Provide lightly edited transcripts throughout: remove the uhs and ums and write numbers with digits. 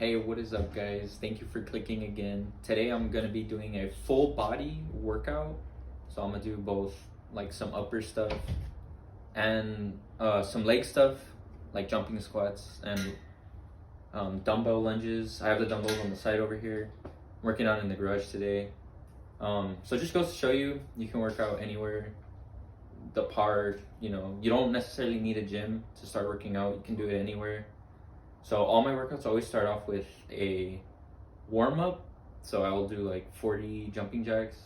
Hey, what is up, guys? Thank you for clicking again. Today I'm gonna be doing a full body workout. So I'm gonna do both like some upper stuff and some leg stuff, like jumping squats and dumbbell lunges. I have the dumbbells on the side over here. I'm working out in the garage today. So just goes to show you, you can work out anywhere. The park, you don't necessarily need a gym to start working out. You can do it anywhere. So all my workouts always start off with a warm-up. So I will do like 40 jumping jacks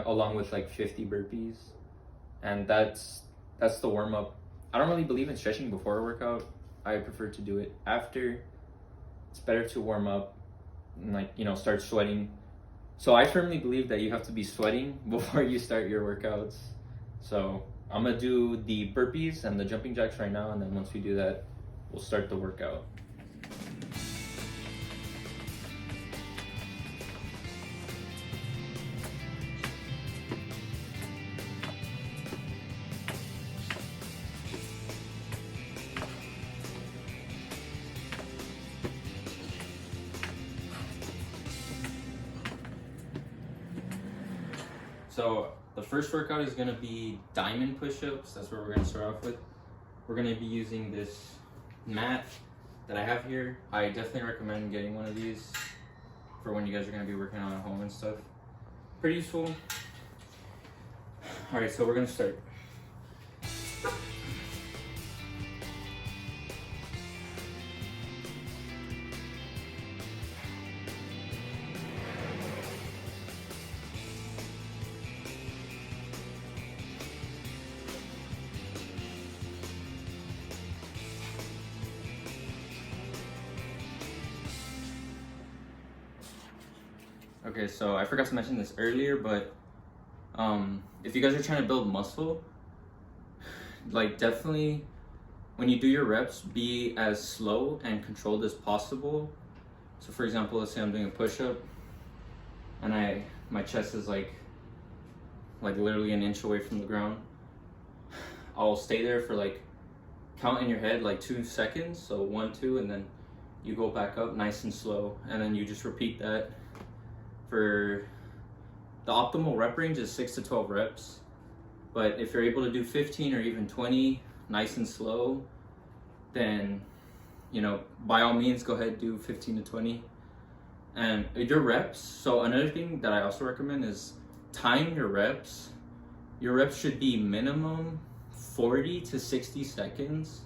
along with like 50 burpees. And that's the warm-up. I don't really believe in stretching before a workout. I prefer to do it after. It's better to warm up and start sweating. So I firmly believe that you have to be sweating before you start your workouts. So I'm gonna do the burpees and the jumping jacks right now, and then once we do that, we'll start the workout. So the first workout is gonna be diamond push-ups. That's what we're gonna start off with. We're gonna be using this mat that I have here. I definitely recommend getting one of these for when you guys are gonna be working out at home and stuff. Pretty useful. All right, so we're gonna start. Okay, so I forgot to mention this earlier, but if you guys are trying to build muscle, like definitely when you do your reps, be as slow and controlled as possible. So for example, let's say I'm doing a push-up and my chest is like literally an inch away from the ground. I'll stay there for count in your head 2 seconds, so 1, 2, and then you go back up nice and slow, and then you just repeat that. For the optimal rep range is 6 to 12 reps, but if you're able to do 15 or even 20 nice and slow, then by all means go ahead, do 15 to 20. And your reps, so another thing that I also recommend is time your reps. Your reps should be minimum 40 to 60 seconds.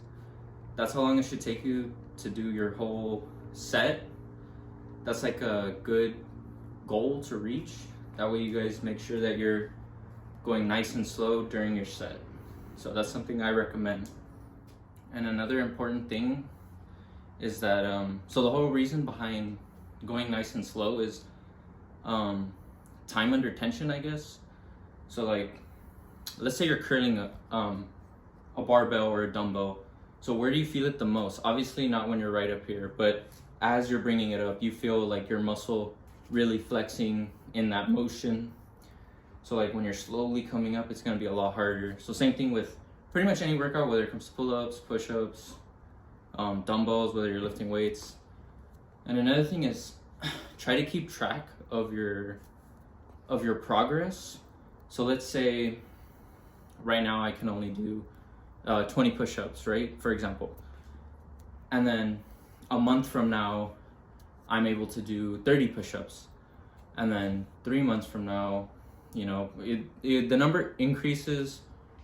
That's how long it should take you to do your whole set. That's like a good goal to reach. That way you guys make sure that you're going nice and slow during your set. So that's something I recommend. And another important thing is that so the whole reason behind going nice and slow is time under tension, I guess. So let's say you're curling a barbell or a dumbbell. So where do you feel it the most? Obviously not when you're right up here, but as you're bringing it up, you feel like your muscle really flexing in that motion. So when you're slowly coming up, it's gonna be a lot harder. So same thing with pretty much any workout, whether it comes to pull-ups, push-ups, dumbbells, whether you're lifting weights. And another thing is try to keep track of your progress. So let's say right now I can only do 20 push-ups, right, for example, and then a month from now I'm able to do 30 push-ups, and then 3 months from now, the number increases,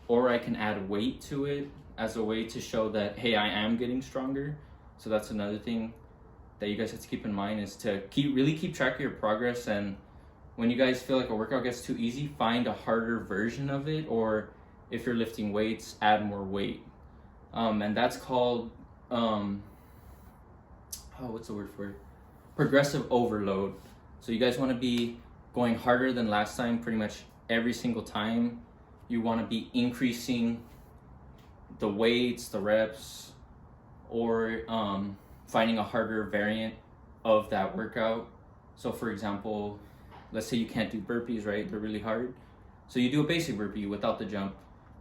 or I can add weight to it as a way to show that, hey, I am getting stronger. So that's another thing that you guys have to keep in mind, is to really keep track of your progress. And when you guys feel like a workout gets too easy, find a harder version of it, or if you're lifting weights, add more weight. And that's called what's the word for it? Progressive overload. So you guys want to be going harder than last time pretty much every single time. You want to be increasing the weights, the reps, or finding a harder variant of that workout. So for example, let's say you can't do burpees, right? They're really hard. So you do a basic burpee without the jump,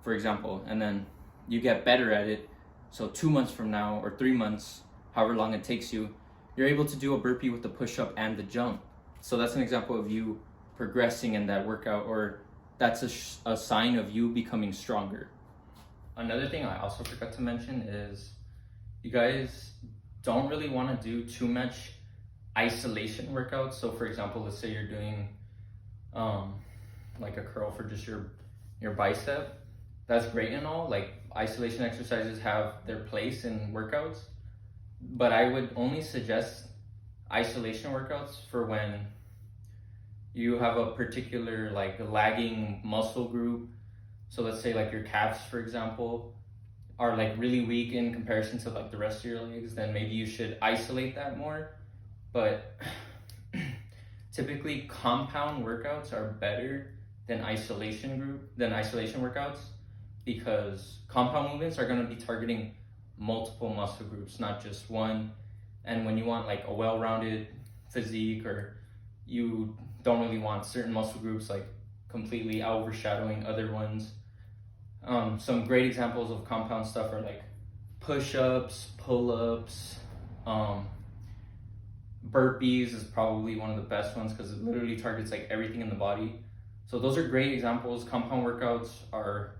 for example, and then you get better at it. So 2 months from now or 3 months, however long it takes you, you're able to do a burpee with the push-up and the jump. So that's an example of you progressing in that workout, or that's a sign of you becoming stronger. Another thing I also forgot to mention is you guys don't really want to do too much isolation workouts. So for example, let's say you're doing like a curl for just your bicep. That's great and all, like isolation exercises have their place in workouts, but I would only suggest isolation workouts for when you have a particular like lagging muscle group. So let's say like your calves, for example, are like really weak in comparison to like the rest of your legs, then maybe you should isolate that more. But typically compound workouts are better than isolation workouts, because compound movements are going to be targeting multiple muscle groups, not just one. And when you want like a well-rounded physique, or you don't really want certain muscle groups like completely overshadowing other ones, some great examples of compound stuff are like push-ups, pull-ups, burpees is probably one of the best ones because it literally targets like everything in the body. So those are great examples. Compound workouts are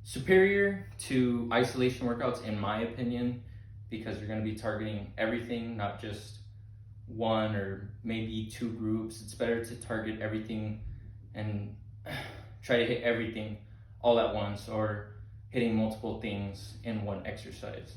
superior to isolation workouts in my opinion, because you're going to be targeting everything, not just one or maybe two groups. It's better to target everything and try to hit everything all at once, or hitting multiple things in one exercise.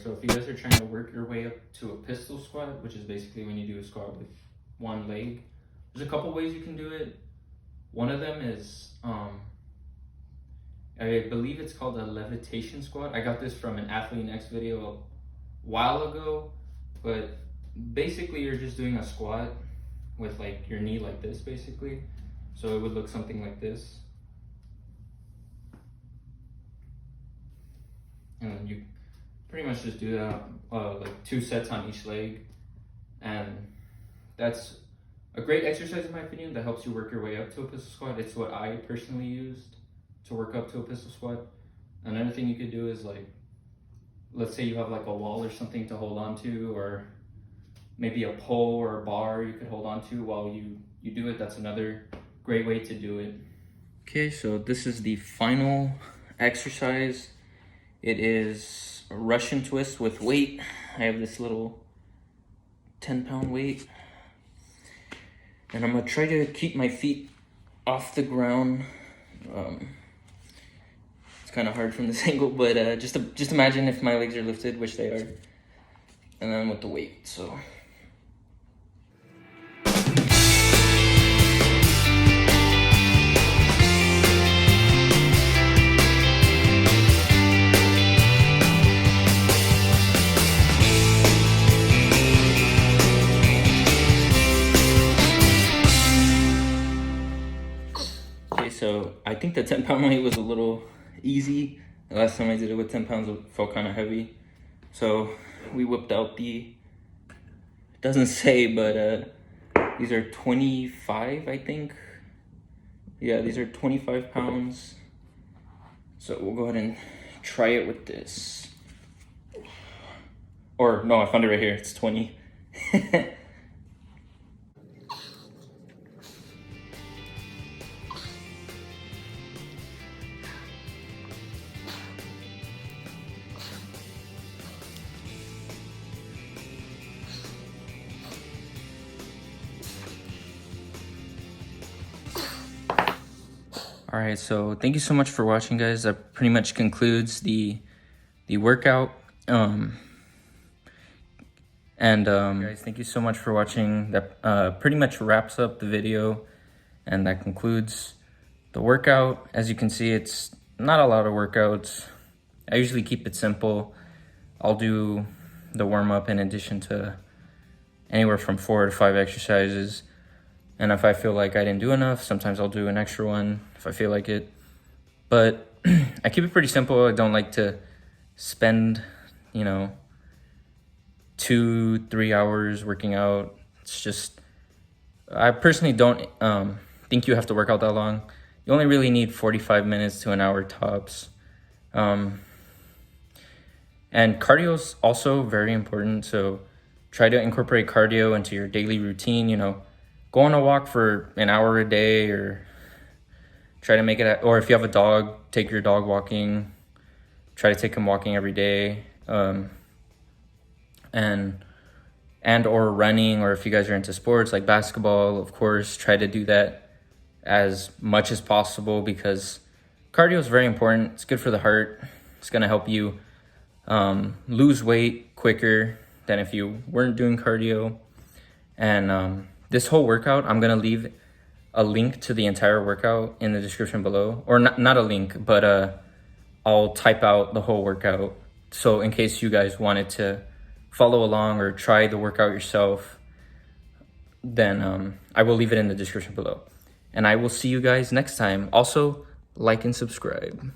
So if you guys are trying to work your way up to a pistol squat, which is basically when you do a squat with one leg, there's a couple ways you can do it. One of them is, I believe it's called a levitation squat. I got this from an Athlete Next video a while ago, but basically you're just doing a squat with like your knee like this basically. So it would look something like this. And then you pretty much just do that like 2 sets on each leg, and that's a great exercise in my opinion that helps you work your way up to a pistol squat. It's what I personally used to work up to a pistol squat. Another thing you could do is, like, let's say you have like a wall or something to hold on to, or maybe a pole or a bar you could hold on to while you do it. That's another great way to do it. Okay, so this is the final exercise. It is a Russian twist with weight. I have this little 10-pound weight, and I'm gonna try to keep my feet off the ground. It's kind of hard from this angle, but just imagine if my legs are lifted, which they are, and then with the weight. So. think the 10-pound weight was a little easy. The last time I did it with 10 pounds, it felt kind of heavy. So we whipped out it doesn't say, but these are 25, I think. Yeah, these are 25 pounds. So we'll go ahead and try it with this. Or no, I found it right here, it's 20. All right, so thank you so much for watching, guys. That pretty much concludes the workout. Guys, thank you so much for watching. That pretty much wraps up the video, and that concludes the workout. As you can see, it's not a lot of workouts. I usually keep it simple. I'll do the warm-up in addition to anywhere from 4 to 5 exercises. And if I feel like I didn't do enough, sometimes I'll do an extra one if I feel like it. But I keep it pretty simple. I don't like to spend, 2-3 hours working out. It's just, I personally don't think you have to work out that long. You only really need 45 minutes to an hour tops. And cardio is also very important. So try to incorporate cardio into your daily routine, Go on a walk for an hour a day, or try to make it, or if you have a dog, take your dog walking. Try to take him walking every day. And or running, or if you guys are into sports like basketball, of course, try to do that as much as possible, because cardio is very important. It's good for the heart. It's going to help you lose weight quicker than if you weren't doing cardio. And this whole workout, I'm going to leave a link to the entire workout in the description below. Or not a link, but I'll type out the whole workout. So in case you guys wanted to follow along or try the workout yourself, then I will leave it in the description below. And I will see you guys next time. Also, like and subscribe.